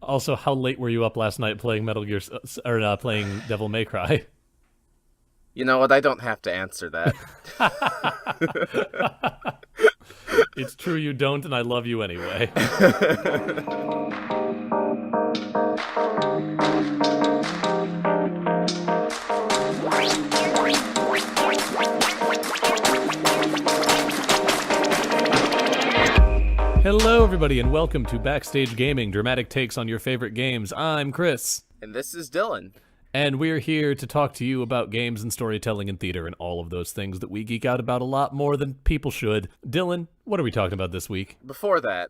Also, how late were you up last night playing Metal Gear or playing Devil May Cry? You know what? I don't have to answer that. It's true you don't, and I love you anyway. Hello, everybody, and welcome to Backstage Gaming, dramatic takes on your favorite games. I'm Chris, And this is Dylan. and we're here to talk to you about games and storytelling and theater and all of those things that we geek out about a lot more than people should. Dylan, what are we talking about this week? Before that,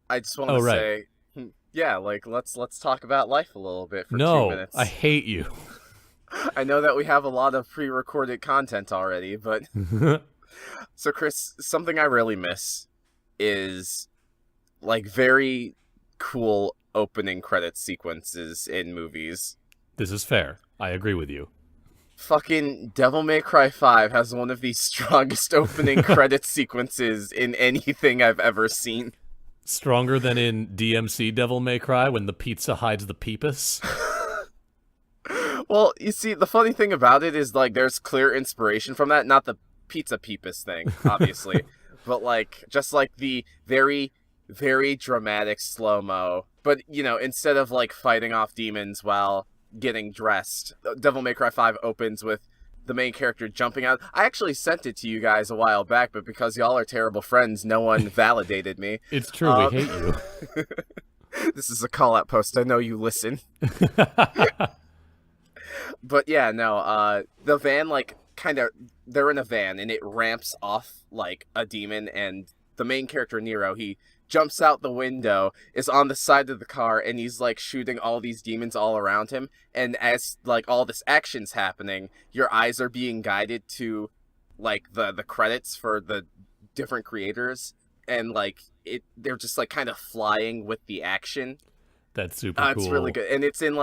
I just want to say, yeah, let's talk about life a little bit for 2 minutes. I hate you. I know that we have a lot of pre-recorded content already, but so Chris, something I really miss is very cool opening credit sequences in movies. This is fair. I agree with you. Fucking Devil May Cry 5 has one of the strongest opening credit sequences in anything I've ever seen. Stronger than in DMC Devil May Cry when the pizza hides the peepus? Well, you see, the funny thing about it is, there's clear inspiration from that. Not the pizza peepus thing, obviously. But, just the very, very dramatic slow-mo. But, instead of, fighting off demons while getting dressed, Devil May Cry 5 opens with the main character jumping out. I actually sent it to you guys a while back, but because y'all are terrible friends, no one validated me. It's true, we hate you. This is a call-out post. I know you listen. But yeah, no, the van, they're in a van, and it ramps off, a demon, and the main character, Nero, he jumps out the window, is on the side of the car, and he's, shooting all these demons all around him, and as, all this action's happening, your eyes are being guided to, the credits for the different creators, and, they're just, kind of flying with the action. That's super cool. It's really good, and it's in,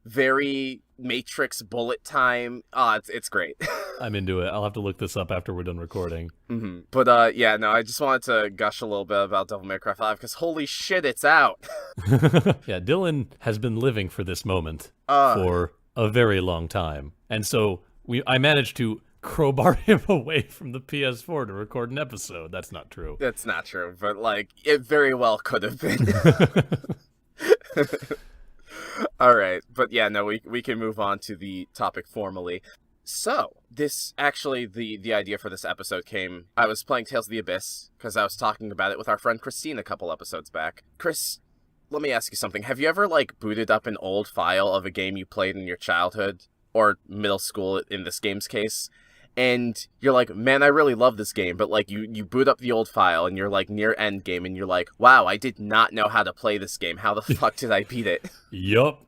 very Matrix bullet time. It's great. I'm into it. I'll have to look this up after we're done recording. Mm-hmm. But yeah, no, I just wanted to gush a little bit about Devil May Cry 5 because holy shit, it's out. Yeah, Dylan has been living for this moment for a very long time, and so I managed to crowbar him away from the PS4 to record an episode. That's not true. That's not true, but it very well could have been. All right, but yeah, no, we can move on to the topic formally. So, this actually, the idea for this episode came, I was playing Tales of the Abyss, because I was talking about it with our friend Christine a couple episodes back. Chris, let me ask you something. Have you ever, booted up an old file of a game you played in your childhood, or middle school in this game's case, and you're like, man, I really love this game, but, you boot up the old file, and you're, near end game, and you're like, wow, I did not know how to play this game. How the fuck did I beat it? Yup.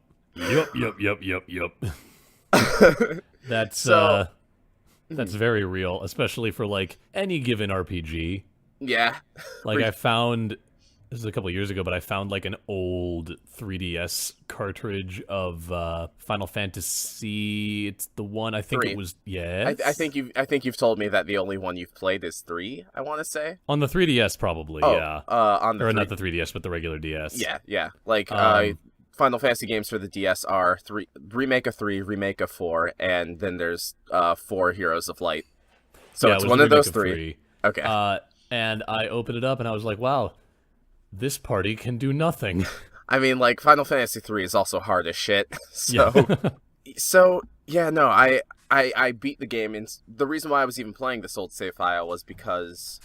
That's very real, especially for, any given RPG. Yeah. I found, this is a couple of years ago, but I found, an old 3DS cartridge of Final Fantasy. It's the one, I think 3. It was, yes? I think you've told me that the only one you've played is 3, I want to say. On the 3DS, probably, yeah. On the or not the 3DS, but the regular DS. Yeah. Final Fantasy games for the DS are Remake of 3, Remake of 4, and then there's 4 Heroes of Light. So yeah, it's one of those 3. Okay. And I opened it up and I was like, wow, this party can do nothing. I mean, Final Fantasy 3 is also hard as shit. So, yeah. So yeah, no, I beat the game, and the reason why I was even playing this old save file was because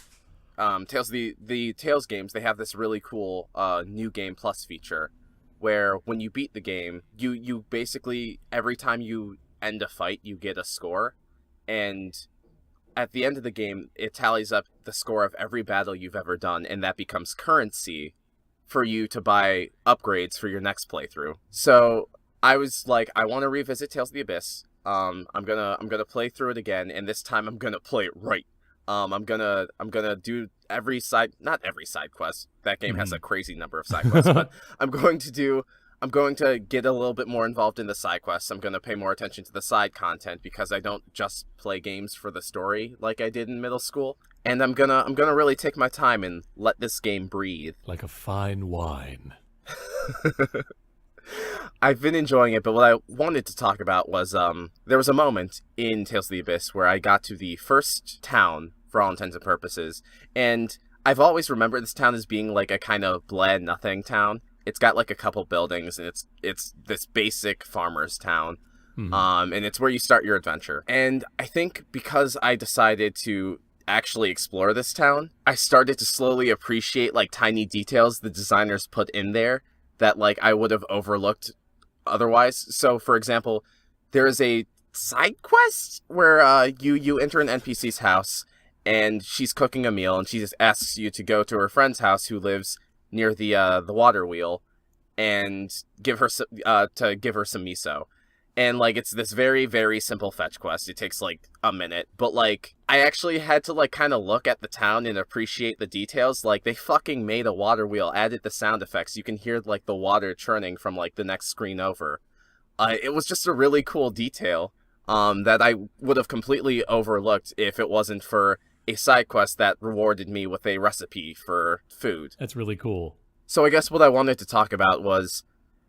the Tales games, they have this really cool new game plus feature, where when you beat the game, you basically, every time you end a fight, you get a score, and at the end of the game, it tallies up the score of every battle you've ever done, and that becomes currency for you to buy upgrades for your next playthrough. So I was like, I want to revisit Tales of the Abyss. I'm gonna play through it again, and this time I'm gonna play it right. I'm gonna do not every side quest. That game has a crazy number of side quests, but I'm going to get a little bit more involved in the side quests. I'm going to pay more attention to the side content because I don't just play games for the story like I did in middle school. And I'm gonna really take my time and let this game breathe. Like a fine wine. I've been enjoying it, but what I wanted to talk about was there was a moment in Tales of the Abyss where I got to the first town for all intents and purposes, and I've always remembered this town as being like a kind of bland nothing town. It's got like a couple buildings, and it's this basic farmer's town. And it's where you start your adventure. And I think because I decided to actually explore this town, I started to slowly appreciate like tiny details the designers put in there that like I would have overlooked otherwise. So for example, there is a side quest where you enter an NPC's house and she's cooking a meal, and she just asks you to go to her friend's house who lives near the water wheel and give her some miso. And, like, it's this very, very simple fetch quest. It takes, like, a minute. But, like, I actually had to, like, kind of look at the town and appreciate the details. Like, they fucking made a water wheel, added the sound effects. You can hear, like, the water churning from, like, the next screen over. It was just a really cool detail that I would have completely overlooked if it wasn't for a side quest that rewarded me with a recipe for food. That's really cool. So I guess what I wanted to talk about was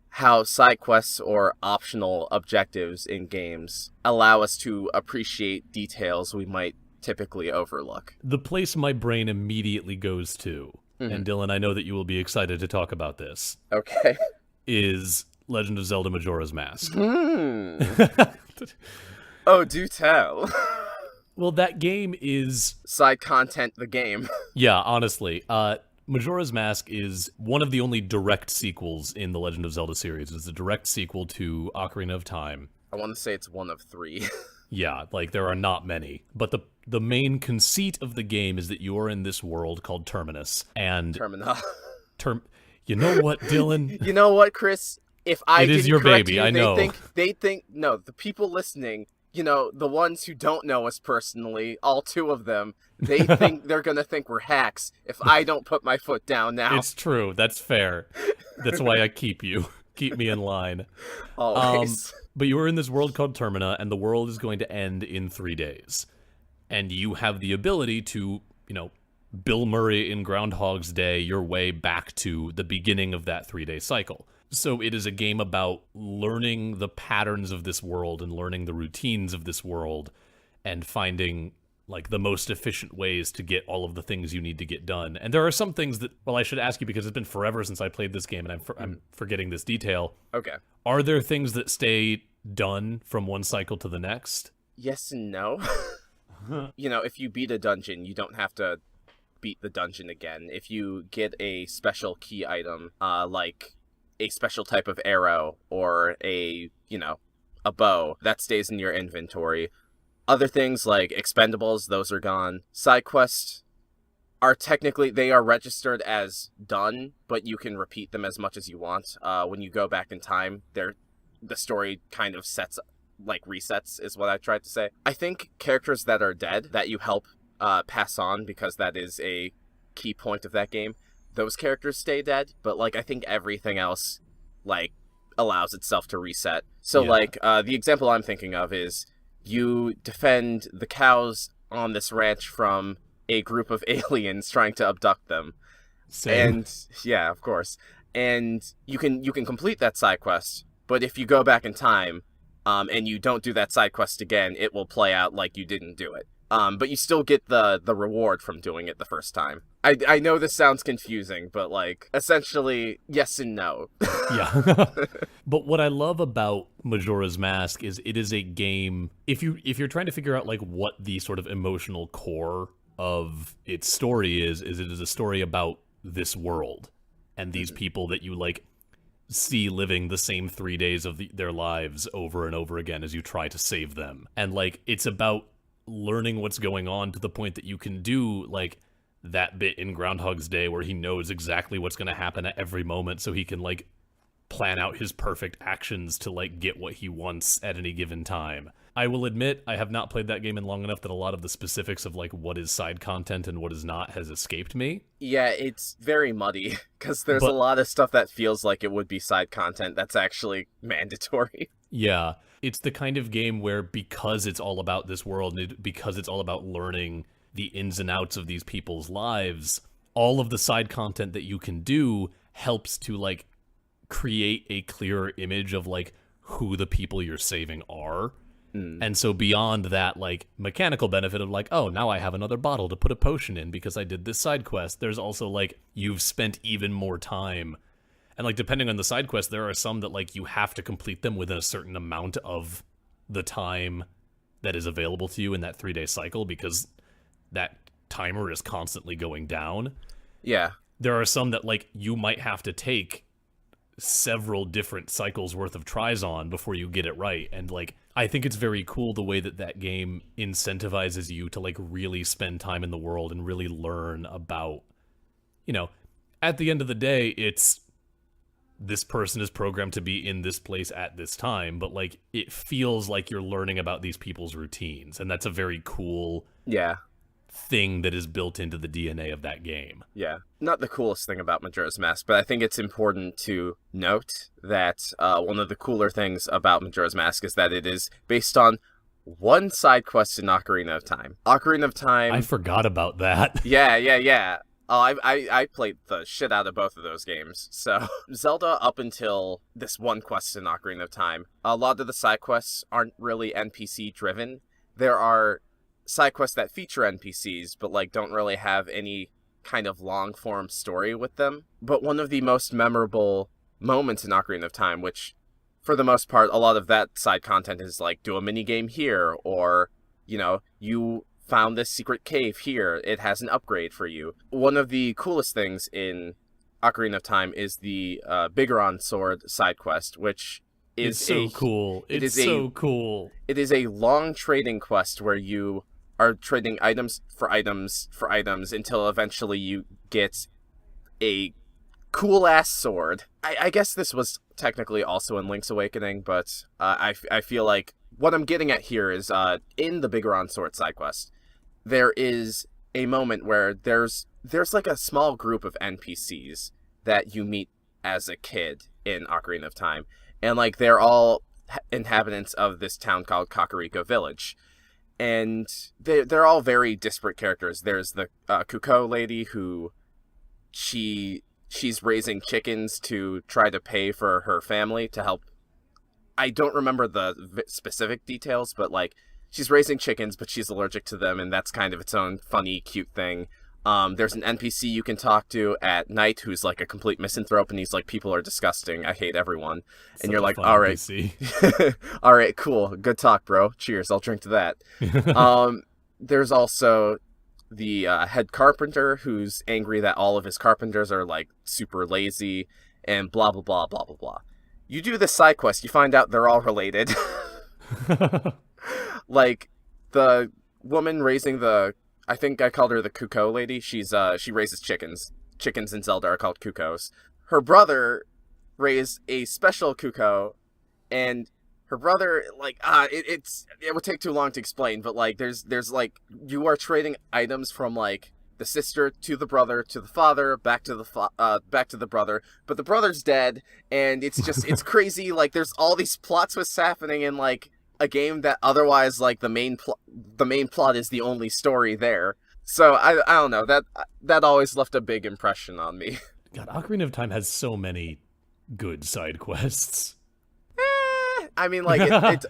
how side quests or optional objectives in games allow us to appreciate details we might typically overlook. The place my brain immediately goes to, and Dylan, I know that you will be excited to talk about this, Okay. is Legend of Zelda Majora's Mask. Oh, do tell. Well, that game is... Side content, the game. Yeah, honestly. Majora's Mask is one of the only direct sequels in the Legend of Zelda series. It's a direct sequel to Ocarina of Time. I want to say it's one of 3. Yeah, like, there are not many. But the main conceit of the game is that you are in this world called Terminus, and... Terminal. You know what, Dylan? You know what, Chris? If I It is didn't your correct baby, you, I know. They think, no, the people listening, you know, the ones who don't know us personally, all 2 of them, they think they're gonna think we're hacks if I don't put my foot down now. It's true. That's fair. That's why I keep you. Keep me in line. Always. But you are in this world called Termina, and the world is going to end in 3 days. And you have the ability to, you know, Bill Murray in Groundhog's Day your way back to the beginning of that 3-day cycle. So it is a game about learning the patterns of this world and learning the routines of this world and finding, like, the most efficient ways to get all of the things you need to get done. And there are some things that, well, I should ask you because it's been forever since I played this game and I'm forgetting this detail. Okay. Are there things that stay done from one cycle to the next? Yes and no. You know, if you beat a dungeon, you don't have to beat the dungeon again. If you get a special key item, like a special type of arrow or a bow, that stays in your inventory. Other things like expendables, those are gone. Side quests are technically, they are registered as done, but you can repeat them as much as you want. When you go back in time, the story kind of resets, is what I tried to say. I think characters that are dead, that you help pass on, because that is a key point of that game, those characters stay dead, but, like, I think everything else, like, allows itself to reset. So, Yeah. the example I'm thinking of is you defend the cows on this ranch from a group of aliens trying to abduct them. Same. And, yeah, of course. And you can complete that side quest, but if you go back in time, and you don't do that side quest again, it will play out like you didn't do it. But you still get the reward from doing it the first time. I know this sounds confusing, but, like, essentially, yes and no. Yeah. But what I love about Majora's Mask is it is a game, if you're trying to figure out, like, what the sort of emotional core of its story is it is a story about this world and these people that you, like, see living the same 3 days of their lives over and over again as you try to save them. And, like, it's about learning what's going on to the point that you can do, like, that bit in Groundhog's Day where he knows exactly what's going to happen at every moment so he can, like, plan out his perfect actions to, like, get what he wants at any given time. I will admit I have not played that game in long enough that a lot of the specifics of, like, what is side content and what is not has escaped me. Yeah, it's very muddy, because there's a lot of stuff that feels like it would be side content that's actually mandatory. Yeah, it's the kind of game where, because it's all about this world, and because it's all about learning the ins and outs of these people's lives, all of the side content that you can do helps to, like, create a clearer image of like who the people you're saving are. And so beyond that, like, mechanical benefit of like, oh, now I have another bottle to put a potion in because I did this side quest, there's also like, you've spent even more time. And like, depending on the side quest, there are some that like you have to complete them within a certain amount of the time that is available to you in that 3-day cycle, because that timer is constantly going down. Yeah. There are some that like you might have to take several different cycles worth of tries on before you get it right. And like, I think it's very cool the way that that game incentivizes you to like really spend time in the world and really learn about, you know, at the end of the day, it's this person is programmed to be in this place at this time, but like it feels like you're learning about these people's routines, and that's a very cool thing that is built into the DNA of that game. Yeah. Not the coolest thing about Majora's Mask, but I think it's important to note that one of the cooler things about Majora's Mask is that it is based on one side quest in Ocarina of Time. Ocarina of Time... I forgot about that. Yeah. Oh, I played the shit out of both of those games. So, Zelda, up until this one quest in Ocarina of Time, a lot of the side quests aren't really NPC-driven. There are side quests that feature NPCs, but like don't really have any kind of long-form story with them. But one of the most memorable moments in Ocarina of Time, which, for the most part, a lot of that side content is like, do a mini-game here, or, you know, you found this secret cave here, it has an upgrade for you. One of the coolest things in Ocarina of Time is the Bigoron Sword side quest, which is so cool. It's so cool. It is a long trading quest where you are trading items for items for items until eventually you get a cool-ass sword. I guess this was technically also in Link's Awakening, but I feel like what I'm getting at here is in the Bigoron Sword side quest, there is a moment where there's like a small group of NPCs that you meet as a kid in Ocarina of Time, and like they're all inhabitants of this town called Kakariko Village. And they're all very disparate characters. There's the Kuko lady who she's raising chickens to try to pay for her family to help. I don't remember the specific details, but like she's raising chickens, but she's allergic to them, and that's kind of its own funny, cute thing. There's an NPC you can talk to at night who's like a complete misanthrope, and he's like, people are disgusting, I hate everyone. And you're like, all right. All right, cool. Good talk, bro. Cheers. I'll drink to that. There's also the head carpenter who's angry that all of his carpenters are like super lazy and blah, blah, blah, blah, blah, blah. You do this side quest, you find out they're all related. Like the woman raising I think I called her the Kuko lady. She raises chickens. Chickens in Zelda are called Kukos. Her brother raised a special Kuko, and her brother, like, it would take too long to explain, but like there's like, you are trading items from like the sister to the brother to the father back to the brother, but the brother's dead, and it's just it's crazy. Like there's all these plot twists happening in like a game that otherwise like the main plot is the only story there. So I don't know, that always left a big impression on me. God, Ocarina of Time has so many good side quests. I mean, like it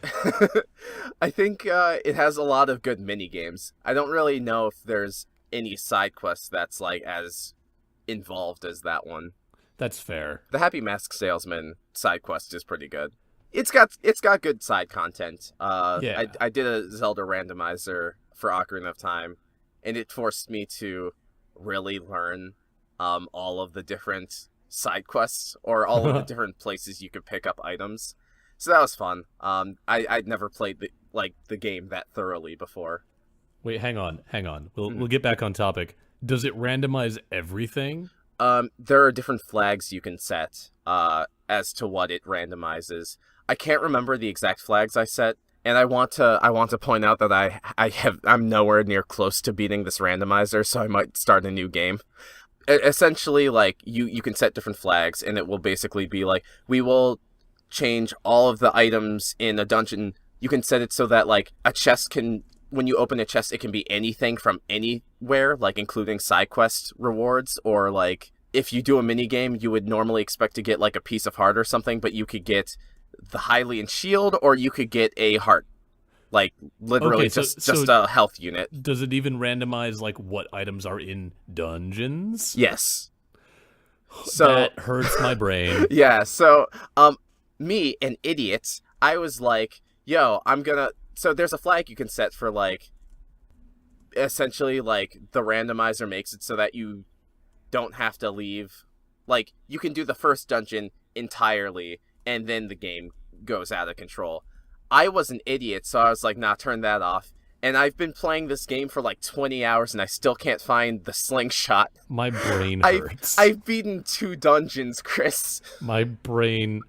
I think it has a lot of good mini games. I don't really know if there's any side quests that's like as involved as that one. That's fair. The Happy Mask Salesman side quest is pretty good. It's got good side content. Yeah. I did a Zelda randomizer for Ocarina of Time, and it forced me to really learn all of the different side quests, or all of the different places you could pick up items. So that was fun. I'd never played the game that thoroughly before. Wait, hang on. We'll get back on topic. Does it randomize everything? There are different flags you can set as to what it randomizes. I can't remember the exact flags I set, and I want to point out that I'm nowhere near close to beating this randomizer, so I might start a new game. Essentially, like you can set different flags, and it will basically be like, we will change all of the items in a dungeon. You can set it so that like a chest can, when you open a chest, it can be anything from anywhere, like including side quest rewards, or like if you do a mini game, you would normally expect to get like a piece of heart or something, but you could get the Hylian shield, or you could get a heart. Like, literally just a health unit. Does it even randomize, like, what items are in dungeons? Yes. So that hurts my brain. Yeah, so, me, an idiot, I was like, yo, so there's a flag you can set for, like, essentially, like, the randomizer makes it so that you don't have to leave. Like, you can do the first dungeon entirely, and then the game goes out of control. I was an idiot, so I was like, nah, turn that off. And I've been playing this game for like 20 hours, and I still can't find the slingshot. My brain hurts. I've beaten 2 dungeons, Chris. My brain...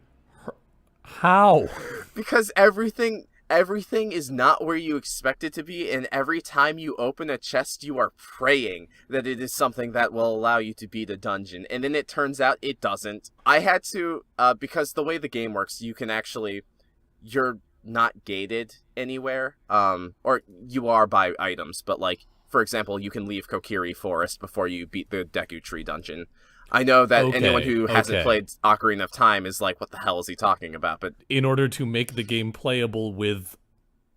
How? Because everything is not where you expect it to be, and every time you open a chest, you are praying that it is something that will allow you to beat a dungeon. And then it turns out it doesn't. I had to, because the way the game works, you can actually... You're not gated anywhere, or you are by items, but like, for example, you can leave Kokiri Forest before you beat the Deku Tree dungeon. I know that anyone who hasn't played Ocarina of Time is like, what the hell is he talking about? But in order to make the game playable with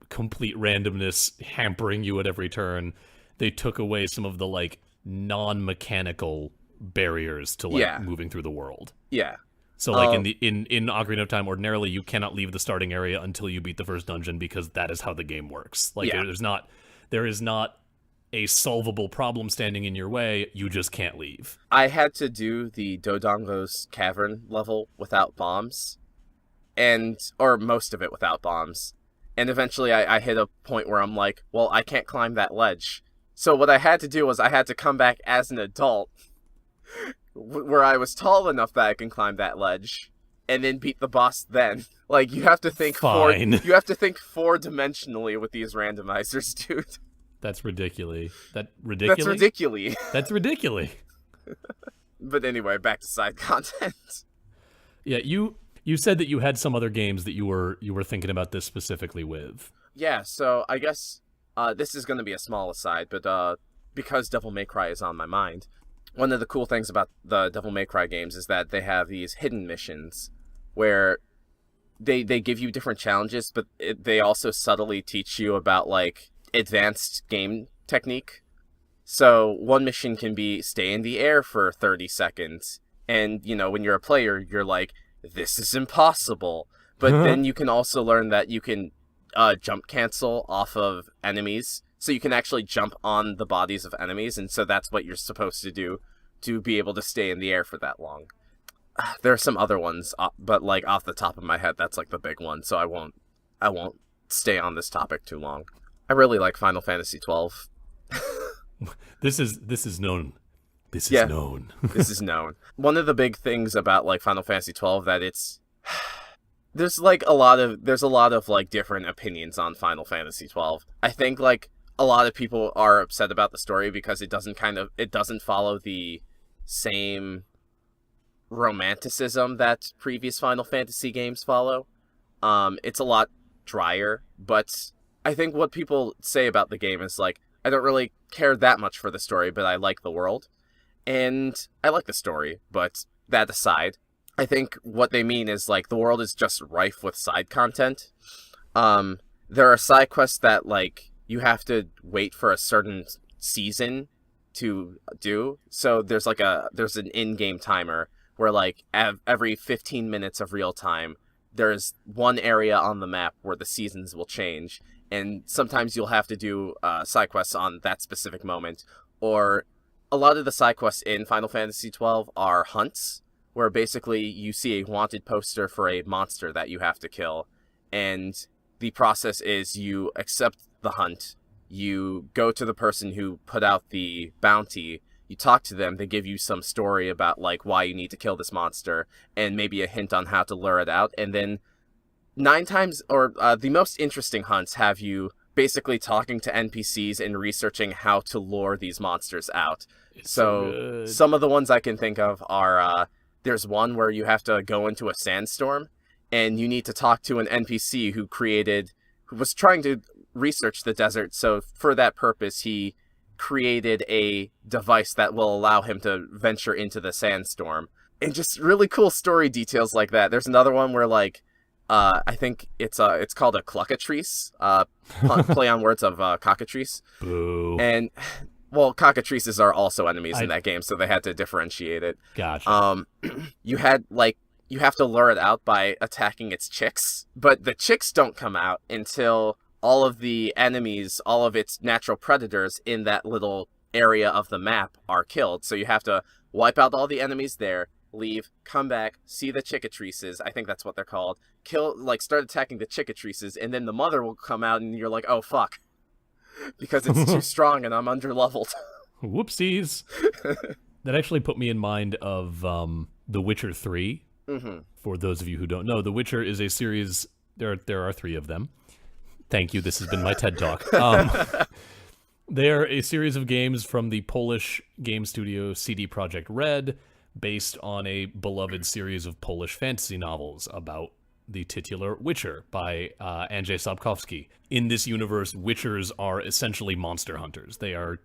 complete randomness hampering you at every turn, they took away some of the like non-mechanical barriers to like moving through the world. Yeah. So, like, in Ocarina of Time, ordinarily, you cannot leave the starting area until you beat the first dungeon, because that is how the game works. Like, there is not a solvable problem standing in your way, you just can't leave. I had to do the Dodongo's Cavern level without bombs, or most of it without bombs. And eventually I hit a point where I'm like, well, I can't climb that ledge. So what I had to do was I had to come back as an adult, where I was tall enough that I can climb that ledge, and then beat the boss then. Like, you have to think you have to think 4-dimensionally with these randomizers, dude. That's ridiculous. That's ridiculous. That's ridiculous. But anyway, back to side content. Yeah, you said that you had some other games that you were thinking about this specifically with. Yeah, so I guess this is going to be a small aside, but because Devil May Cry is on my mind, one of the cool things about the Devil May Cry games is that they have these hidden missions where they give you different challenges, but they also subtly teach you about, like, advanced game technique. So one mission can be stay in the air for 30 seconds. And, you know, when you're a player, you're like, this is impossible. But then you can also learn that you can jump cancel off of enemies. So you can actually jump on the bodies of enemies, and so that's what you're supposed to do to be able to stay in the air for that long. There are some other ones, but like off the top of my head, that's like the big one, so I won't stay on this topic too long. I really like Final Fantasy XII. This is known. This is known. This is known. One of the big things about like Final Fantasy XII that there's a lot of like different opinions on Final Fantasy XII. I think like a lot of people are upset about the story because it doesn't follow the same romanticism that previous Final Fantasy games follow. It's a lot drier, but I think what people say about the game is like, I don't really care that much for the story, but I like the world. And I like the story, but that aside, I think what they mean is like the world is just rife with side content. There are side quests that like you have to wait for a certain season to do. So there's an in-game timer where like every 15 minutes of real time, there's one area on the map where the seasons will change. And sometimes you'll have to do side quests on that specific moment. Or a lot of the side quests in Final Fantasy XII are hunts, where basically you see a wanted poster for a monster that you have to kill. And the process is you accept the hunt, you go to the person who put out the bounty, you talk to them, they give you some story about like why you need to kill this monster, and maybe a hint on how to lure it out, and then 9 times, or the most interesting hunts have you basically talking to NPCs and researching how to lure these monsters out. So some of the ones I can think of are, there's one where you have to go into a sandstorm, and you need to talk to an NPC who was trying to research the desert, so for that purpose he created a device that will allow him to venture into the sandstorm. And just really cool story details like that. There's another one where, like, I think it's called a cluckatrice, play on words of cockatrice. Boo. And, well, cockatrices are also enemies in that game, so they had to differentiate it. Gotcha. You have to lure it out by attacking its chicks, but the chicks don't come out until all of the enemies, all of its natural predators in that little area of the map are killed. So you have to wipe out all the enemies there, leave, come back, see the chickatrices, I think that's what they're called, start attacking the chickatrices, and then the mother will come out and you're like, oh fuck, because it's too strong and I'm under-leveled. Whoopsies. That actually put me in mind of The Witcher 3. Mm-hmm. For those of you who don't know, The Witcher is a series, there are 3 of them. Thank you, this has been my TED Talk. They're a series of games from the Polish game studio CD Projekt Red, based on a beloved series of Polish fantasy novels about the titular Witcher by Andrzej Sapkowski. In this universe, Witchers are essentially monster hunters. They are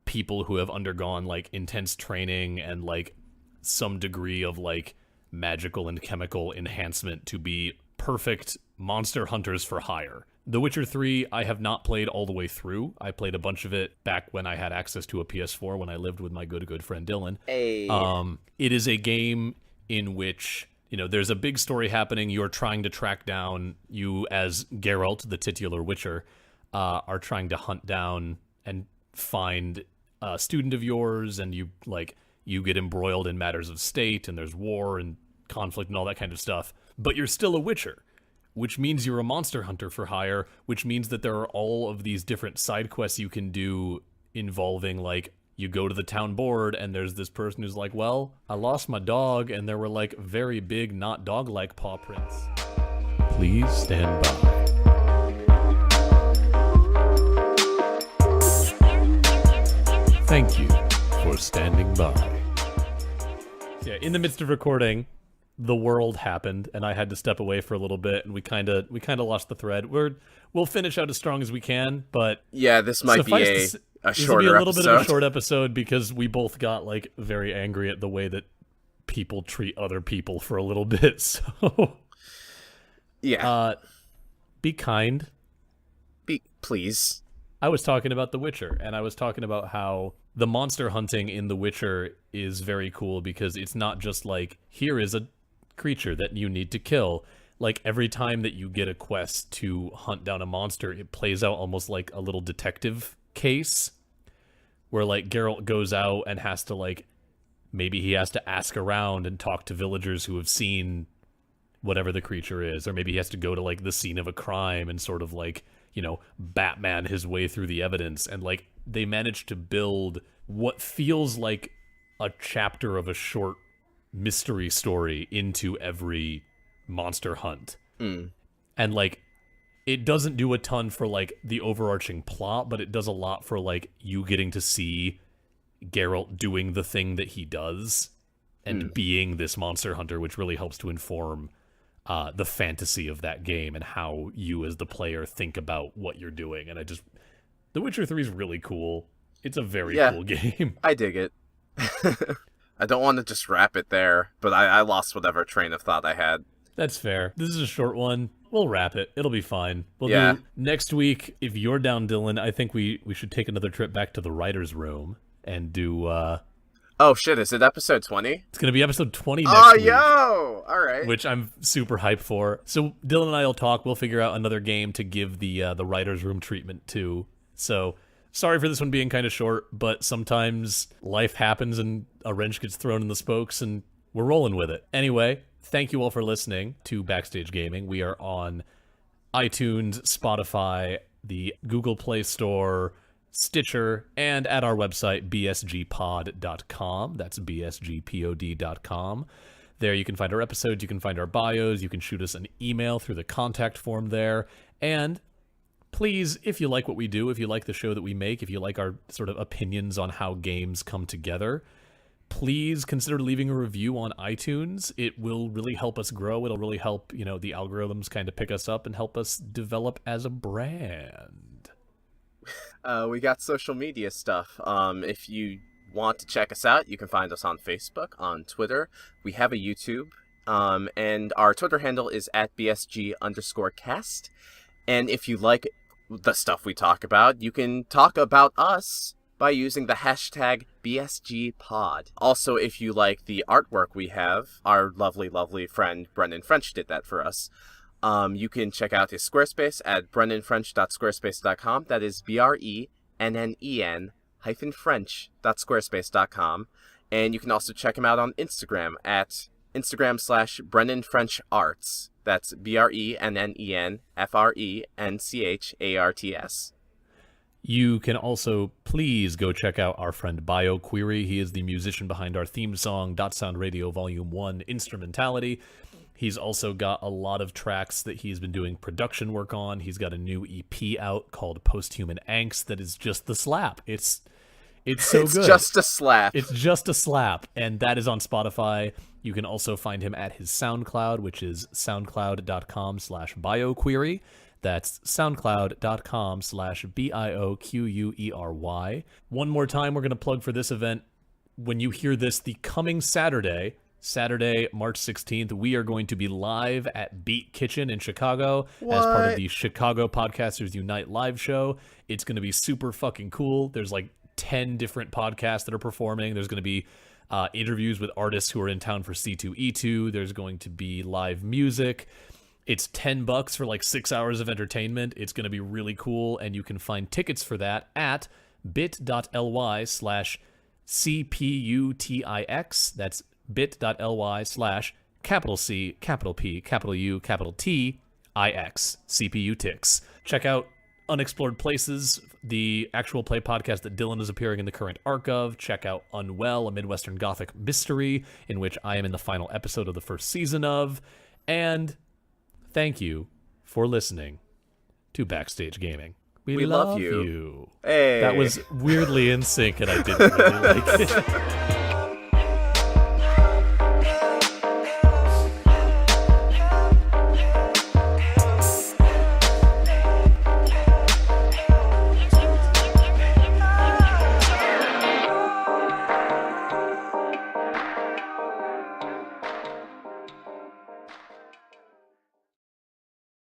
people who have undergone, like, intense training and, like, some degree of, like, magical and chemical enhancement to be perfect monster hunters for hire. The Witcher 3, I have not played all the way through. I played a bunch of it back when I had access to a PS4 when I lived with my good friend Dylan. Hey. It is a game in which, you know, there's a big story happening. You're trying to track down, you as Geralt, the titular Witcher, are trying to hunt down and find a student of yours, and you get embroiled in matters of state, and there's war and conflict and all that kind of stuff. But you're still a Witcher, which means you're a monster hunter for hire, which means that there are all of these different side quests you can do involving, like, you go to the town board and there's this person who's like, well, I lost my dog and there were, like, very big, not dog-like paw prints. Please stand by. Thank you for standing by. Yeah, in the midst of recording, the world happened, and I had to step away for a little bit, and we kind of lost the thread. We'll finish out as strong as we can, but yeah, this might be a shorter this will be a little episode. Bit of a short episode because we both got, like, very angry at the way that people treat other people for a little bit. So yeah, be kind. Please. I was talking about The Witcher, and I was talking about how the monster hunting in The Witcher is very cool because it's not just like, here is a creature that you need to kill. Like, every time that you get a quest to hunt down a monster, it plays out almost like a little detective case where, like, Geralt goes out and has to, like, maybe he has to ask around and talk to villagers who have seen whatever the creature is, or maybe he has to go to, like, the scene of a crime and sort of, like, you know, Batman his way through the evidence. And, like, they managed to build what feels like a chapter of a short mystery story into every monster hunt. And, like, it doesn't do a ton for, like, the overarching plot, but it does a lot for, like, you getting to see Geralt doing the thing that he does and being this monster hunter, which really helps to inform the fantasy of that game and how you as the player think about what you're doing. And The Witcher 3 is really cool. It's a very cool game. I dig it. I don't want to just wrap it there, but I lost whatever train of thought I had. That's fair. This is a short one. We'll wrap it. It'll be fine. We'll do next week. If you're down, Dylan, I think we should take another trip back to the writer's room and do... Oh, shit. Is it episode 20? It's going to be episode 20 next week. Oh, yo! All right. Which I'm super hyped for. So Dylan and I will talk. We'll figure out another game to give the writer's room treatment to. So... sorry for this one being kind of short, but sometimes life happens and a wrench gets thrown in the spokes and we're rolling with it. Anyway, thank you all for listening to Backstage Gaming. We are on iTunes, Spotify, the Google Play Store, Stitcher, and at our website, bsgpod.com. That's bsgpod.com. There you can find our episodes, you can find our bios, you can shoot us an email through the contact form there, and... please, if you like what we do, if you like the show that we make, if you like our sort of opinions on how games come together, please consider leaving a review on iTunes. It will really help us grow. It'll really help, you know, the algorithms kind of pick us up and help us develop as a brand. We got social media stuff. If you want to check us out, you can find us on Facebook, on Twitter. We have a YouTube. And our Twitter handle is at BSG_cast. And if you like the stuff we talk about, you can talk about us by using the hashtag BSGpod. Also, if you like the artwork we have, our lovely, lovely friend Brendan French did that for us. You can check out his Squarespace at brendanfrench.squarespace.com. That is BRENNEN-French.squarespace.com. And you can also check him out on Instagram at Instagram/BrendanFrenchArts. That's BRENNENFRENCHARTS. You can also please go check out our friend BioQuery. He is the musician behind our theme song, Dot Sound Radio Volume 1, Instrumentality. He's also got a lot of tracks that he's been doing production work on. He's got a new EP out called Posthuman Angst that is just the slap. It's so good. It's just a slap. It's just a slap, and that is on Spotify. You can also find him at his SoundCloud, which is soundcloud.com/BioQuery. That's soundcloud.com/BIOQUERY. One more time, we're going to plug for this event. When you hear this, the coming Saturday, March 16th, we are going to be live at Beat Kitchen in Chicago as part of the Chicago Podcasters Unite live show. It's going to be super fucking cool. There's like 10 different podcasts that are performing. There's going to be interviews with artists who are in town for C2E2. There's going to be live music. It's $10 for like 6 hours of entertainment. It's going to be really cool, and you can find tickets for that at bit.ly/CPUTIX. That's bit.ly/C, CPUTIX. Check out Unexplored Places, the actual play podcast that Dylan is appearing in the current arc of. Check out Unwell, a Midwestern Gothic mystery, in which I am in the final episode of the first season of. And thank you for listening to Backstage Gaming. We love you. Hey. That was weirdly in sync, and I didn't really like it.